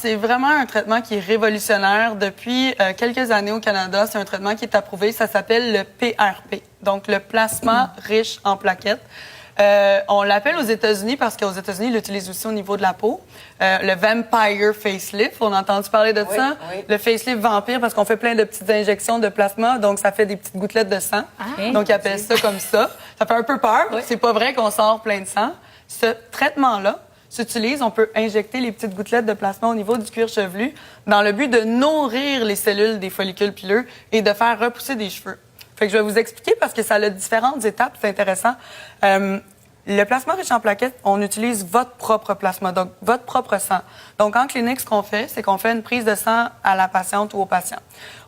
C'est vraiment un traitement qui est révolutionnaire. Depuis quelques années au Canada, c'est un traitement qui est approuvé. Ça s'appelle le PRP, donc le plasma riche en plaquettes. On l'appelle aux États-Unis parce qu'aux États-Unis, ils l'utilisent aussi au niveau de la peau. Le Vampire Facelift, on a entendu parler de ça. Oui. Le facelift vampire parce qu'on fait plein de petites injections de plasma, donc ça fait des petites gouttelettes de sang. Donc ils appellent ça comme ça. Ça fait un peu peur. Oui. C'est pas vrai qu'on sort plein de sang. Ce traitement-là s'utilise, on peut injecter les petites gouttelettes de plasma au niveau du cuir chevelu dans le but de nourrir les cellules des follicules pileux et de faire repousser des cheveux. Fait que je vais vous expliquer parce que ça a différentes étapes, c'est intéressant. Le plasma riche en plaquettes, on utilise votre propre plasma, donc votre propre sang. Donc, en clinique, ce qu'on fait, c'est qu'on fait une prise de sang à la patiente ou au patient.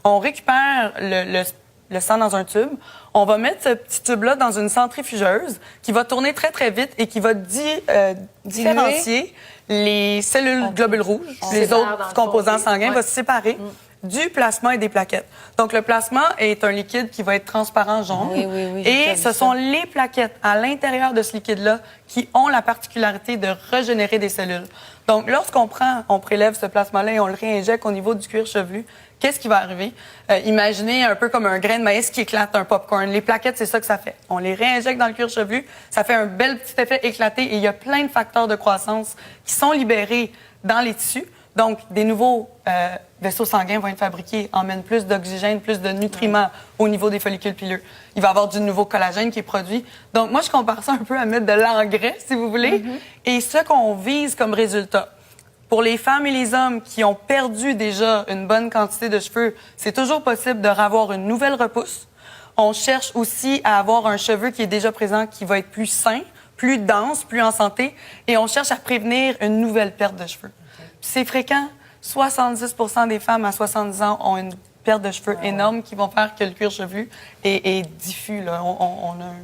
On récupère le sang dans un tube. On va mettre ce petit tube-là dans une centrifugeuse qui va tourner très, très vite et qui va différencier les cellules globules rouges, les autres composants sanguins, va se séparer du plasma et des plaquettes. Donc, le plasma est un liquide qui va être transparent jaune. Oui, et ce sont les plaquettes à l'intérieur de ce liquide-là qui ont la particularité de régénérer des cellules. Donc, lorsqu'on prélève ce plasma-là et on le réinjecte au niveau du cuir chevelu, qu'est-ce qui va arriver? Imaginez un peu comme un grain de maïs qui éclate un popcorn. Les plaquettes, c'est ça que ça fait. On les réinjecte dans le cuir chevelu, ça fait un bel petit effet éclaté et il y a plein de facteurs de croissance qui sont libérés dans les tissus. Donc, des nouveaux vaisseaux sanguins vont être fabriqués, emmènent plus d'oxygène, plus de nutriments au niveau des follicules pileux. Il va y avoir du nouveau collagène qui est produit. Donc, moi, je compare ça un peu à mettre de l'engrais, si vous voulez. Et ce qu'on vise comme résultat, pour les femmes et les hommes qui ont perdu déjà une bonne quantité de cheveux, c'est toujours possible de revoir une nouvelle repousse. On cherche aussi à avoir un cheveu qui est déjà présent, qui va être plus sain, plus dense, plus en santé. Et on cherche à prévenir une nouvelle perte de cheveux. C'est fréquent. 70 % des femmes à 70 ans ont une perte de cheveux énorme qui vont faire que le cuir chevelu est diffus. Là.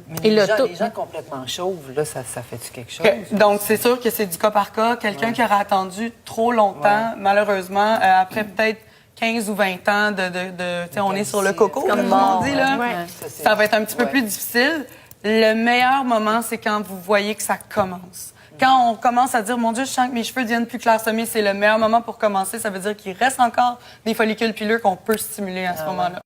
Mais les gens complètement chauves, là, ça fait-tu quelque chose? Donc, c'est sûr que c'est du cas par cas. Quelqu'un qui aura attendu trop longtemps, malheureusement, après peut-être 15 ou 20 ans on est sur le coco, comme on dit, là. Ça va être un petit peu plus difficile. Le meilleur moment, c'est quand vous voyez que ça commence. Quand on commence à dire, mon Dieu, je sens que mes cheveux deviennent plus clairsemés, c'est le meilleur moment pour commencer. Ça veut dire qu'il reste encore des follicules pileux qu'on peut stimuler à ce moment-là.